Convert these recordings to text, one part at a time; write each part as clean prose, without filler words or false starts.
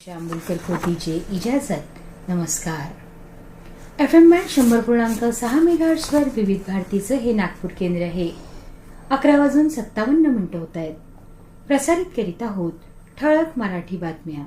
आंबेडकर कृतीचे इजाजत नमस्कार। FM बँड 100.6 मेगाहर्ट्झवर विविध भारतीचं हे नागपूर केंद्र आहे। 11:57 होत आहेत। प्रसारित करीत आहोत ठळक मराठी बातम्या।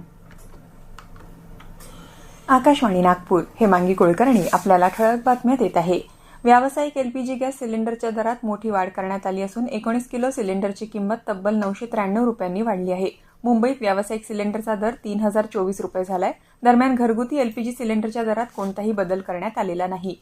आकाशवाणी नागपूर हेमांगी कुलकर्णी आपल्याला ठळक बातम्या देत आहे। व्यावसायिक LPG गॅस सिलेंडरच्या दरात मोठी वाढ करण्यात आली असून 19 किलो सिलेंडरची किंमत तब्बल 993 रुपयांनी वाढली आहे। मुंबईत व्यावसायिक सिलेंडरचा दर 3024 रुपये झालाय। दरम्यान घरगुती LPG सिलेंडरच्या दरात कोणताही बदल करण्यात आलेला नाही।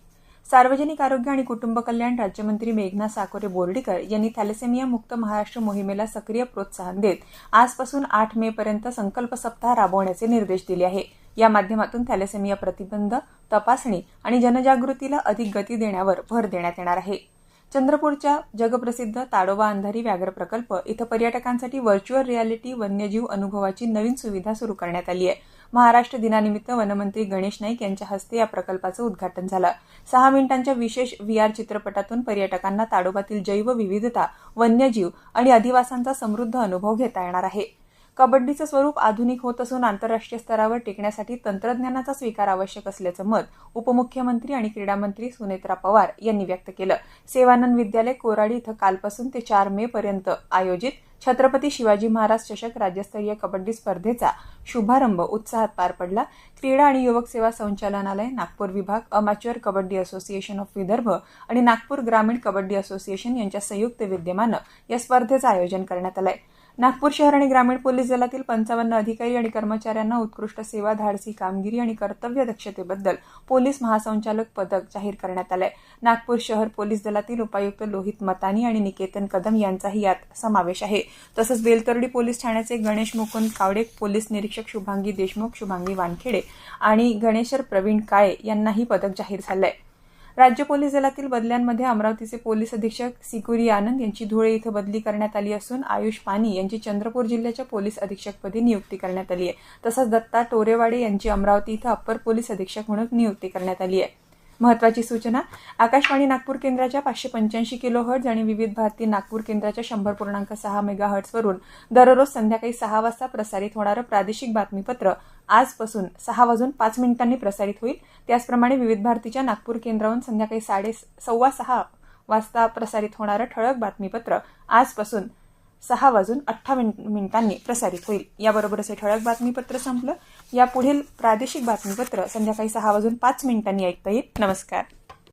सार्वजनिक आरोग्य आणि कुटुंब कल्याण राज्यमंत्री मेघना साकोरे बोर्डीकर यांनी थॅलेसेमिया मुक्त महाराष्ट्र मोहिमेला सक्रिय प्रोत्साहन देत आजपासून 8 मे पर्यंत संकल्प सप्ताह राबवण्याचे निर्देश दिले आहे। या माध्यमातून थॅलेसेमिया प्रतिबंध, तपासणी आणि जनजागृतीला अधिक गती देण्यावर भर देण्यात येणार आहे। चंद्रपूरच्या जगप्रसिद्ध ताडोबा अंधारी व्याघ्र प्रकल्प इथं पर्यटकांसाठी व्हर्च्युअल रियालिटी वन्यजीव अनुभवाची नवीन सुविधा सुरू करण्यात आली आहे। महाराष्ट्र दिनानिमित्त वनमंत्री गणेश नाईक यांच्या हस्ते या प्रकल्पाचं उद्घाटन झालं। 6 मिनिटांच्या विशेष VR चित्रपटातून पर्यटकांना ताडोबातील जैवविविधता, वन्यजीव आणि अधिवासांचा समृद्ध अनुभव घेता येणार आहे। कबड्डीचं स्वरूप आधुनिक होत असून आंतरराष्ट्रीय स्तरावर टिकण्यासाठी तंत्रज्ञानाचा स्वीकार आवश्यक असल्याचं मत उपमुख्यमंत्री आणि क्रीडा मंत्री सुनेत्रा पवार यांनी व्यक्त केलं। सेवानंद विद्यालय कोराडी इथं कालपासून ते 4 मे पर्यंत आयोजित छत्रपती शिवाजी महाराज चषक राज्यस्तरीय कबड्डी स्पर्धेचा शुभारंभ उत्साहात पार पडला। क्रीडा आणि युवक सेवा संचालनालय, नागपूर विभाग, amateur kabaddi association of Vidarbha आणि नागपूर ग्रामीण कबड्डी असोसिएशन यांच्या संयुक्त विद्यमानं या स्पर्धेचं आयोजन करण्यात आलंय। नागपूर शहर आणि ग्रामीण पोलीस दलातील 55 अधिकारी आणि कर्मचाऱ्यांना उत्कृष्ट सेवा, धाडसी कामगिरी आणि कर्तव्य दक्षतेबद्दल पोलीस महासंचालक पदक जाहीर करण्यात आलंय। नागपूर शहर पोलीस दलातील उपायुक्त लोहित मतानी आणि निकेतन कदम यांचाही यात समावेश आहे। तसंच बेलतर्डी पोलीस ठाण्याचे गणेश मुकुंद कावडे, पोलीस निरीक्षक शुभांगी देशमुख, शुभांगी वानखेडे आणि गणेशर प्रवीण काळे यांनाही पदक जाहीर झालंय। राज्य पोलीस दलातील बदल्यांमध्ये अमरावतीचे पोलीस अधीक्षक सिकुरी आनंद यांची धुळे इथं बदली करण्यात आली असून आयुष पानी यांची चंद्रपूर जिल्ह्याच्या पोलीस अधीक्षकपदी नियुक्ती करण्यात आली आहे। तसंच दत्ता टोरेवाडे यांची अमरावती इथं अप्पर पोलीस अधीक्षक म्हणून नियुक्ती करण्यात आली आहे। महत्त्वाची सूचना, आकाशवाणी नागपूर केंद्राच्या 585 किलोहर्ट्झ आणि विविध भारती नागपूर केंद्राच्या 100.6 मेगाहर्ट्झवरून दररोज संध्याकाळी 6 वाजता प्रसारित होणारं प्रादेशिक बातमीपत्र आजपासून 6:05 प्रसारित होईल। त्याचप्रमाणे विविध भारतीच्या नागपूर केंद्रावरून संध्याकाळी 6:15 वाजता प्रसारित होणारं ठळक बातमीपत्र आजपासून 6:28 प्रसारित होईल। याबरोबरच हे ठळक बातमीपत्र संपलं। यापुढील प्रादेशिक बातमीपत्र संध्याकाळी 6:05 ऐकता येईल। नमस्कार।